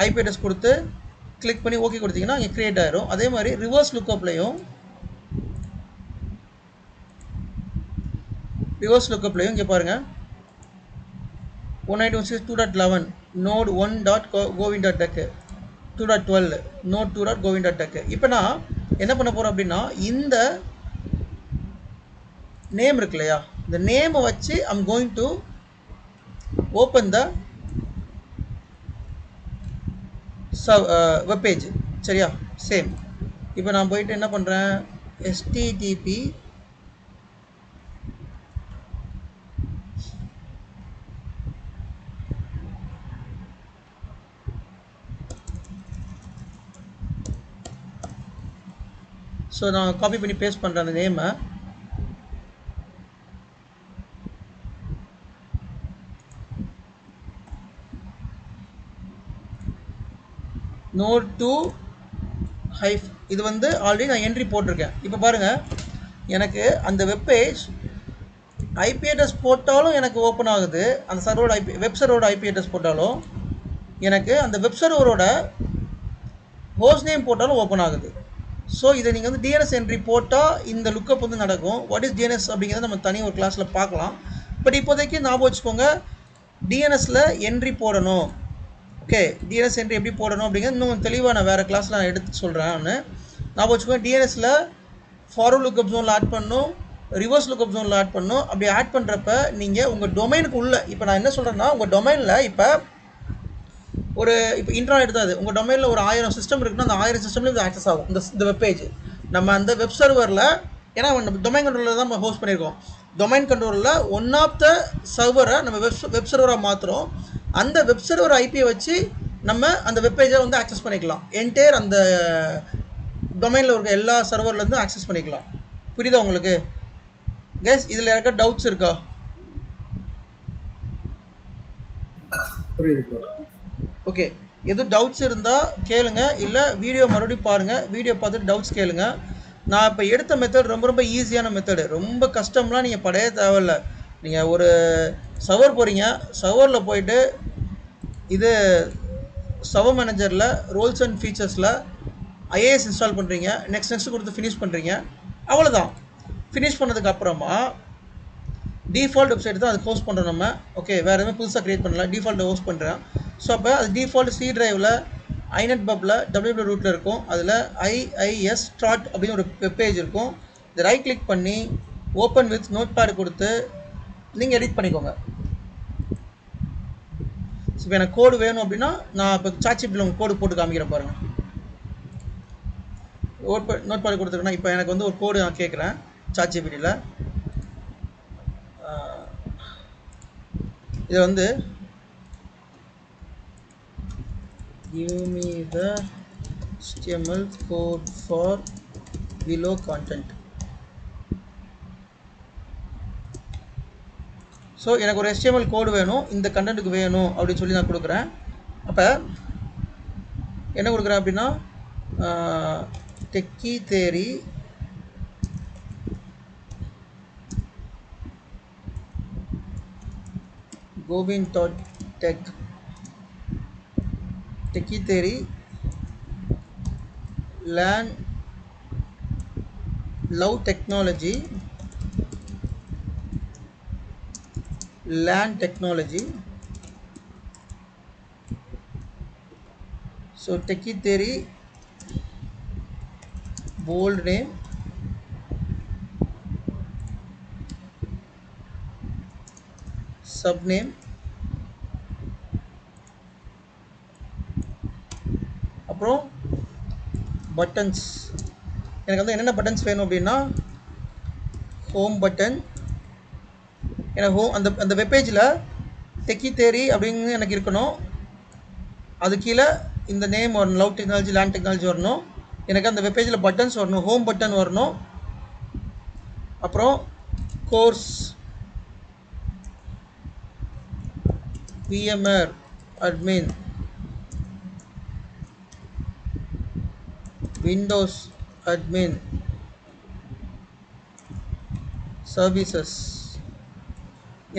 Speaker 1: ஐபி அட்ரஸ் கொடுத்து கிளிக் பண்ணி ஓகே கொடுத்தீங்கன்னா இங்கே க்ரியேட் ஆகிரும். அதே மாதிரி ரிவர்ஸ் லுக்கப்லையும் இங்கே பாருங்கள் 192.2.11 node 1.govin.tech 2.12 node 2.govin.tech. இப்போ நான் என்ன பண்ண போகிறேன் அப்படின்னா இந்த நேம் இருக்கு இல்லையா, இந்த நேமை வச்சு I'm going to open the web page. சரியா, சேம். இப்போ நான் போயிட்டு என்ன பண்ணுறேன், http ஸோ நான் காப்பி பண்ணி பேஸ்ட் பண்ணுறேன் அந்த நேமை. நோட் 2 ஹைஃப் இது வந்து ஆல்ரெடி நான் என்ட்ரி போட்டிருக்கேன். இப்போ பாருங்கள், எனக்கு அந்த வெப்பேஜ் ஐபி அட்ரஸ் போட்டாலும் எனக்கு ஓப்பன் ஆகுது. அந்த சர்வரோட வெப் சர்வரோட ஐபி அட்ரஸ் போட்டாலும் எனக்கு அந்த வெப் சர்வரோட ஹோஸ்ட் நேம் போட்டாலும் ஓப்பன் ஆகுது. ஸோ இதை நீங்கள் வந்து டிஎன்எஸ் என்ட்ரி போட்டால் இந்த லுக்கப் வந்து நடக்கும். வாட் இஸ் டிஎன்எஸ் அப்படிங்கிறத நம்ம தனி ஒரு கிளாஸில் பார்க்கலாம். பட் இப்போதைக்கு ஞாபகம் வச்சுக்கோங்க, டிஎன்எஸில் என்ட்ரி போடணும். ஓகே, டிஎன்எஸ் என்ட்ரி எப்படி போடணும் அப்படிங்கிறது இன்னும் தெளிவாக நான் வேறு கிளாஸில் நான் எடுத்து சொல்கிறேன். ஞாபகம் வச்சுக்கோங்க, டிஎன்எஸில் ஃபார்வர்ட் லுக்கப் ஜோனில் ஆட் பண்ணணும், ரிவர்ஸ் லுக்கப் ஜோனில் ஆட் பண்ணணும். அப்படி ஆட் பண்ணுறப்ப நீங்கள் உங்கள் டொமைனுக்கு உள்ள, இப்போ நான் என்ன சொல்கிறேன்னா உங்கள் டொமைனில் இப்போ இன்டர்நெட் தான் அது. உங்கள் டொமைனில் ஒரு 1000 சிஸ்டம் இருக்குன்னா அந்த 1000 சிஸ்டம்லேயும் இது ஆக்சஸ் ஆகும். இந்த வெப்பேஜ் நம்ம அந்த வெப் சர்வரில், ஏன்னா நம்ம டொமைன் கண்ட்ரோலில் தான் நம்ம ஹோஸ்ட் பண்ணியிருக்கோம். டொமைன் கண்ட்ரோலில் ஒன் ஆஃப் த சர்வரை நம்ம வெப் சர்வராக மாற்றுறோம். அந்த வெப் சர்வர் ஐபியை வச்சு நம்ம அந்த வெப்பேஜை வந்து ஆக்சஸ் பண்ணிக்கலாம். என்டையர் அந்த டொமைனில் இருக்க எல்லா சர்வர்லேருந்தும் ஆக்சஸ் பண்ணிக்கலாம். புரியுதா உங்களுக்கு கைஸ்? இதில் இருக்க டவுட்ஸ் இருக்கா? ஓகே, எதுவும் டவுட்ஸ் இருந்தால் கேளுங்க, இல்லை வீடியோ மறுபடியும் பாருங்கள். வீடியோ பார்த்துட்டு டவுட்ஸ் கேளுங்க. நான் இப்போ எடுத்த மெத்தட் ரொம்ப ரொம்ப ஈஸியான மெத்தடு, ரொம்ப கஷ்டம்லாம் நீங்கள் படைய தேவையில்லை. நீங்கள் ஒரு சர்வர் போகிறீங்க, சர்வரில் போயிட்டு இது சர்வர் மேனேஜரில் ரோல்ஸ் அண்ட் ஃபீச்சர்ஸில் ஐஏஎஸ் இன்ஸ்டால் பண்ணுறீங்க, நெக்ஸ்ட் கொடுத்து ஃபினிஷ் பண்ணுறீங்க, அவ்வளோதான். ஃபினிஷ் பண்ணதுக்கப்புறமா டிஃபால்ட் வெப்சைட் தான் அது ஹோஸ்ட் பண்ணுறோம் நம்ம. ஓகே, வேறு எதுவுமே புதுசாக க்ரியேட் பண்ணல, டிஃபால்ட்டை ஹோஸ்ட் பண்ணுறேன். ஸோ அப்போ அது டிஃபால்ட் சி ட்ரைவில் ஐநெட் பப்பில் டபிள்யூ ரூட்டில் இருக்கும். அதில் ஐஐஎஸ் ஸ்டார்ட் அப்படின்னு ஒரு வெப் பேஜ் இருக்கும். இதை ரைட் கிளிக் பண்ணி ஓப்பன் வித் நோட் பேட் கொடுத்து நீங்கள் எடிட் பண்ணிக்கோங்க. இப்போ எனக்கு கோடு வேணும் அப்படின்னா நான் இப்போ சாட்சிபியில் உங்கள் கோடு போட்டு காமிக்கிறேன் பாருங்கள். நோட் பேட் கொடுத்துருக்கேன்னா இப்போ எனக்கு வந்து ஒரு கோடு நான் கேட்குறேன் சாட்சிபியில். இதை வந்து give me the HTML code for below content. So எனக்கு ஒரு HTML கோடு வேணும், இந்த கண்டென்ட்டுக்கு வேணும் அப்படின்னு சொல்லி நான் கொடுக்குறேன். அப்போ என்ன கொடுக்குறேன் அப்படின்னா techie theory govin.tech Techie Theory Learn Love Technology LAN technology. So techie theory, bold name, subname, அப்புறம் பட்டன்ஸ். எனக்கு வந்து என்னென்ன பட்டன்ஸ் வேணும் அப்படின்னா ஹோம் பட்டன். எனக்கு ஹோம் அந்த அந்த வெப்பேஜில் டெக்கி தேரி அப்படின்னு எனக்கு இருக்கணும். அது கீழே இந்த நேம் வரணும், லவ் டெக்னாலஜி லேண்ட் டெக்னாலஜி வரணும். எனக்கு அந்த வெப்பேஜில் பட்டன்ஸ் வரணும், ஹோம் பட்டன் வரணும். அப்புறம் course VMware admin, Windows admin, services.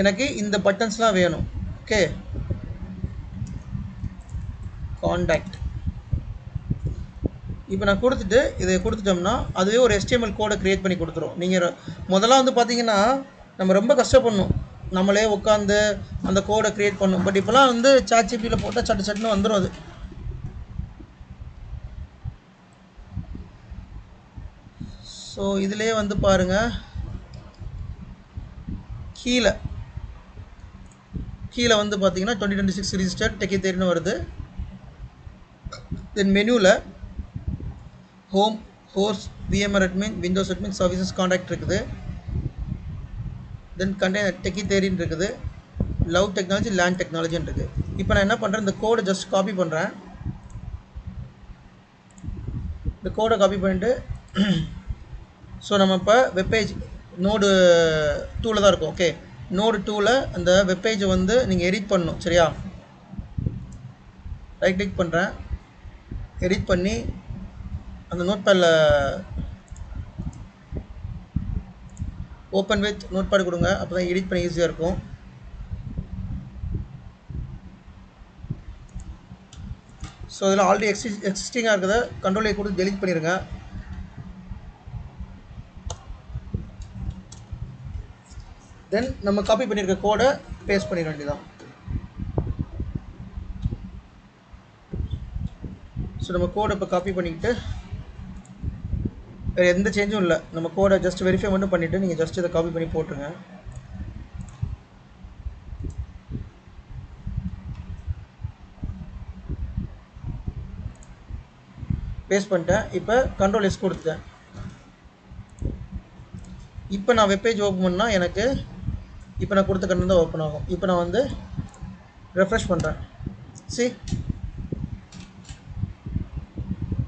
Speaker 1: எனக்கு இந்த பட்டன்ஸ்லாம் வேணும். Okay, contact. இப்போ நான் கொடுத்துட்டு இதை கொடுத்துட்டோம்னா அதுவே ஒரு HTML கோடை க்ரியேட் பண்ணி கொடுத்துரும். நீங்கள் முதல்ல வந்து பார்த்தீங்கன்னா நம்ம ரொம்ப கஷ்டப்படணும், நம்மளே உட்காந்து அந்த கோடை க்ரியேட் பண்ணணும். பட் இப்போலாம் வந்து ChatGPTல போட்டால் சட்டு சட்டுன்னு வந்துடும் அது. ஸோ இதிலே வந்து பாருங்கள், கீழே வந்து பார்த்தீங்கன்னா 2026 ரிஜிஸ்டர்ட் டெக்கி தேரின்னு வருது. தென் மெனுவில் home, course, VMware admin, Windows admin, services, contact இருக்குது. தென் கண்டெய்னர் டெக்கி தேரின்னு இருக்குது, லவ் டெக்னாலஜி லேண்ட் டெக்னாலஜின்னு இருக்குது. இப்போ நான் என்ன பண்ணுறேன், இந்த கோடை ஜஸ்ட் காப்பி பண்ணுறேன். இந்த கோடை காப்பி பண்ணிட்டு ஸோ நம்ம இப்போ வெப்பேஜ் நோடு 2ல் தான் இருக்கும். ஓகே, நோடு 2ல் அந்த வெப்பேஜை வந்து நீங்கள் எடிட் பண்ணணும். சரியா, ரைட் கிளிக் பண்ணுறேன், எடிட் பண்ணி அந்த நோட் பேடில் ஓப்பன் வித் நோட் பேட் கொடுங்க. அப்போ தான் எடிட் பண்ண ஈஸியாக இருக்கும். ஸோ இதில் ஆல்ரெடி எக்ஸிஸ்டிங்காக இருக்கிறத கண்ட்ரோல் கொடுத்து டெலிட் பண்ணிடுங்க. தென் நம்ம காப்பி பண்ணியிருக்க கோடை பேஸ்ட் பண்ணிட வேண்டியதான். ஸோ நம்ம கோடை இப்போ காப்பி பண்ணிக்கிட்டு வேறு எந்த சேஞ்சும் இல்லை, நம்ம கோடை ஜஸ்ட் வெரிஃபை மட்டும் பண்ணிவிட்டு நீங்கள் ஜஸ்ட் இதை காப்பி பண்ணி போட்டுருங்க. பேஸ்ட் பண்ணிட்டேன். இப்போ கண்ட்ரோல் எஸ் கொடுத்துட்டேன். இப்போ நான் வெப்பேஜ் ஓப்பன் பண்ணால் எனக்கு இப்போ நான் கொடுத்த கண்டென்ட் தான் ஓப்பன் ஆகும். இப்போ நான் வந்து ரெஃப்ரெஷ் பண்ணுறேன்.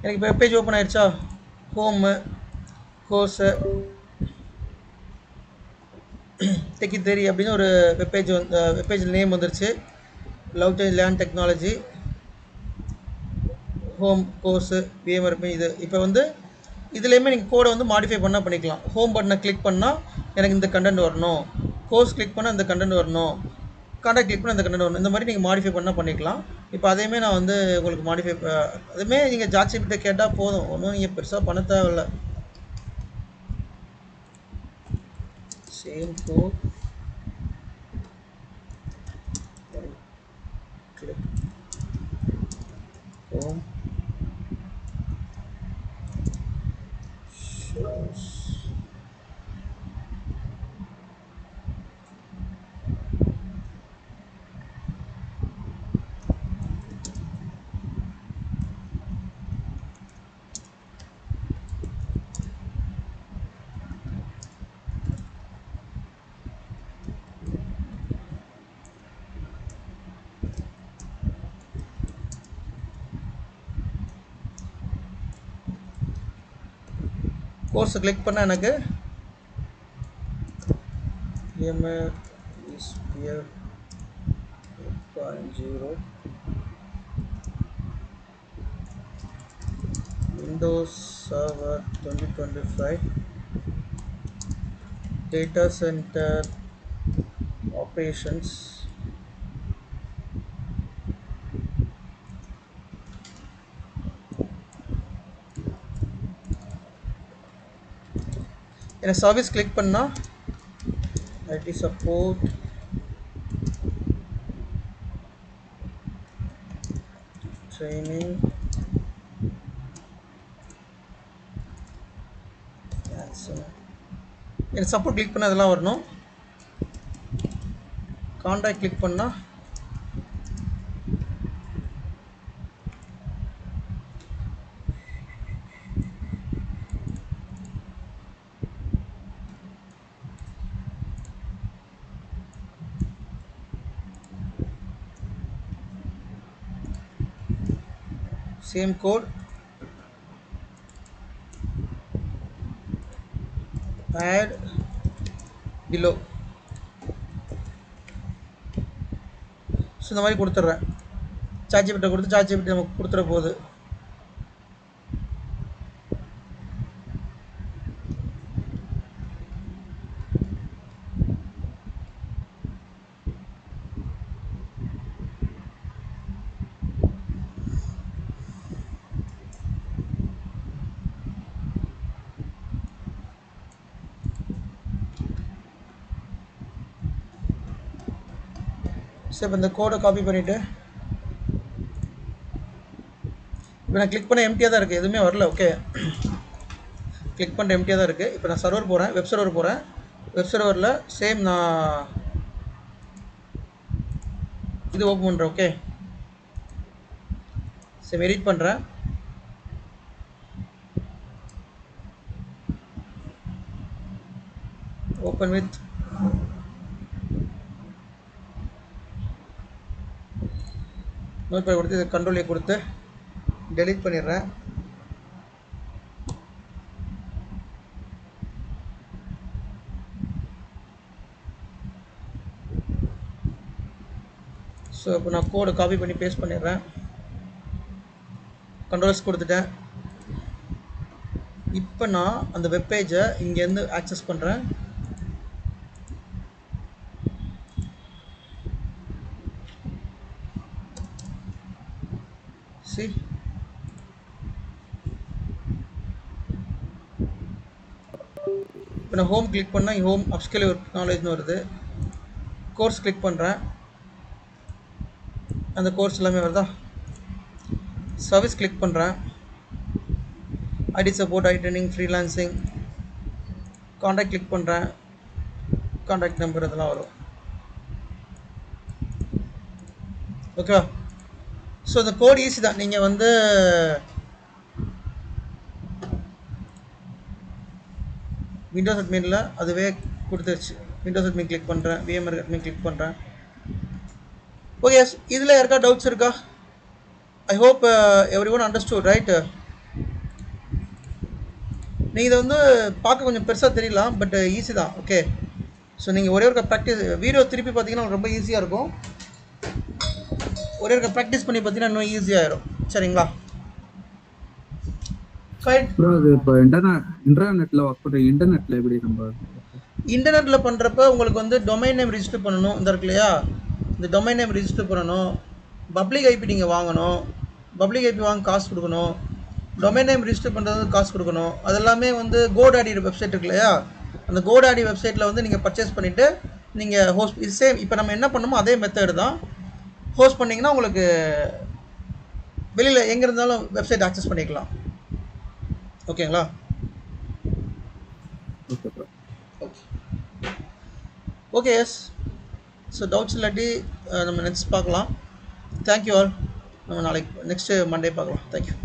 Speaker 1: எனக்கு இப்போ வெப்பேஜ் ஓப்பன் ஆயிடுச்சா. ஹோமு, கோர்ஸு, டெக்கி தேரி அப்படின்னு ஒரு வெப்பேஜ் வந்து வெப்பேஜ் நேம் வந்துருச்சு. Love land technology, home, course, VMware இது. இப்போ வந்து இதுலேயுமே நீங்கள் கோடை வந்து மாடிஃபை பண்ணால் பண்ணிக்கலாம். ஹோம் பட்டனை கிளிக் பண்ணால் எனக்கு இந்த கண்டென்ட் வரணும், கோர்ஸ் கிளிக் பண்ணால் இந்த கண்டென்ட் வரணும், காண்டாக்ட் கிளிக் பண்ணால் இந்த கண்டென்ட் வரணும். இந்த மாதிரி நீங்கள் மாடிஃபை பண்ணால் பண்ணிக்கலாம். இப்போ அதையுமே நான் வந்து உங்களுக்கு மாடிஃபை அதுவுமே நீங்கள் ChatGPT கேட்டால் போதும், ஒன்றும் நீங்கள் பெருசாக பண்ண தேவையில்லை. சேம் கோட், கிளிக் ஹோம், கோர்ஸை கிளிக் பண்ணால் எனக்கு VMware vSphere 8.0, Windows Server 2025, data center operations, என்ன சர்வீஸ் கிளிக் பண்ணால் IT support, ட்ரைனிங் எனக்கு சப்போர்ட் கிளிக் பண்ண அதெல்லாம் வரணும். கான்டாக்ட் கிளிக் பண்ணால் same code add below. So இந்த மாதிரி கொடுத்துட்றேன். சாட்ஜிபிட்ட கொடுத்து சாட்ஜிபிட்டி நமக்கு கொடுத்துட போகுது. ஸோ இப்போ இந்த கோடை காப்பி பண்ணிவிட்டு இப்போ நான் கிளிக் பண்ண எம்டியாக தான் இருக்குது, எதுவுமே வரல. ஓகே, கிளிக் பண்ணுற எம்டியாக தான் இருக்குது. இப்போ நான் சர்வர் போகிறேன், வெப் சர்வர் போகிறேன். வெப் சர்வரில் சேம் நான் இது ஓப்பன் பண்ணுறேன். ஓகே, சேம் எடிட் பண்ணுறேன். ஓப்பன் வித் நோட் பேட் கொடுத்து இது கண்ட்ரோல் ஏ கொடுத்து டெலீட் பண்ணிடுறேன். ஸோ இப்போ நான் கோடை காப்பி பண்ணி பேஸ்ட் பண்ணிடுறேன். கண்ட்ரோல்ஸ் கொடுத்துட்டேன். இப்போ நான் அந்த வெப்பேஜை இங்கேருந்து ஆக்சஸ் பண்ணுறேன். சி இப்போ நான் ஹோம் கிளிக் பண்ணால் ஹோம் அப்ஸ்கில் நாலேஜ்னு வருது. கோர்ஸ் கிளிக் பண்ணுறேன், அந்த கோர்ஸ் எல்லாமே வருதா. சர்வீஸ் கிளிக் பண்ணுறேன், ID support, ID training, freelancing. Contact click பண்ணுறேன், கான்டாக்ட் நம்பர் இதெல்லாம் வரும். ஓகேவா? ஸோ இந்த கோட் ஈஸி தான். நீங்கள் வந்து விண்டோஸ் அட்மினில் அதுவே கொடுத்துருச்சு. விண்டோஸ் அட்மின் கிளிக் பண்ணுறேன், விஎம்ஆர் அட்மின் கிளிக் பண்ணுறேன். ஓகே, இதில் யாருக்கா டவுட்ஸ் இருக்கா? I hope every one understood, right? நீங்கள் இதை வந்து பார்க்க கொஞ்சம் பெருசாக தெரியலாம், பட் ஈஸி தான். ஓகே, ஸோ நீங்கள் ஒரே ஒரு ப்ராக்டிஸ் வீடியோ திருப்பி பார்த்தீங்கன்னா ரொம்ப ஈஸியாக இருக்கும். ஒரே ஒரு ப்ராக்டிஸ் பண்ணி பார்த்தீங்கன்னா இன்னும் ஈஸியாகிடும். சரிங்களா?
Speaker 2: இப்போ இன்டர்நெட்டில் ஒர்க் பண்ணுற இன்டர்நெட்டில் எப்படி நம்ம
Speaker 1: இன்டர்நெட்டில் பண்ணுறப்ப உங்களுக்கு வந்து டொமைன் நேம் ரிஜிஸ்டர் பண்ணணும். இந்த இருக்கு இல்லையா, இந்த டொமைன் நேம் ரிஜிஸ்டர் பண்ணணும். பப்ளிக் ஐபி நீங்கள் வாங்கணும், பப்ளிக் ஐபி வாங்க காசு கொடுக்கணும். டொமைன் நேம் ரிஜிஸ்டர் பண்ணுறது காசு கொடுக்கணும். அதெல்லாமே வந்து கோடாடி வெப்சைட் இருக்கு இல்லையா, அந்த கோடாடி வெப்சைட்டில் வந்து நீங்கள் பர்ச்சேஸ் பண்ணிவிட்டு நீங்கள் ஹோஸ்ட் இது சேம் இப்போ நம்ம என்ன பண்ணணுமோ அதே மெத்தட் தான். ஹோஸ்ட் பண்ணிங்கன்னா உங்களுக்கு வெளியில் எங்கே இருந்தாலும் வெப்சைட் ஆக்சஸ் பண்ணிக்கலாம். ஓகேங்களா? Okay, S. ஸோ டவுட்ஸ் இல்லாட்டி நம்ம நெக்ஸ்ட் பார்க்கலாம். Thank you all. நம்ம நாளைக்கு நெக்ஸ்ட்டு மண்டே பார்க்கலாம். தேங்க்யூ.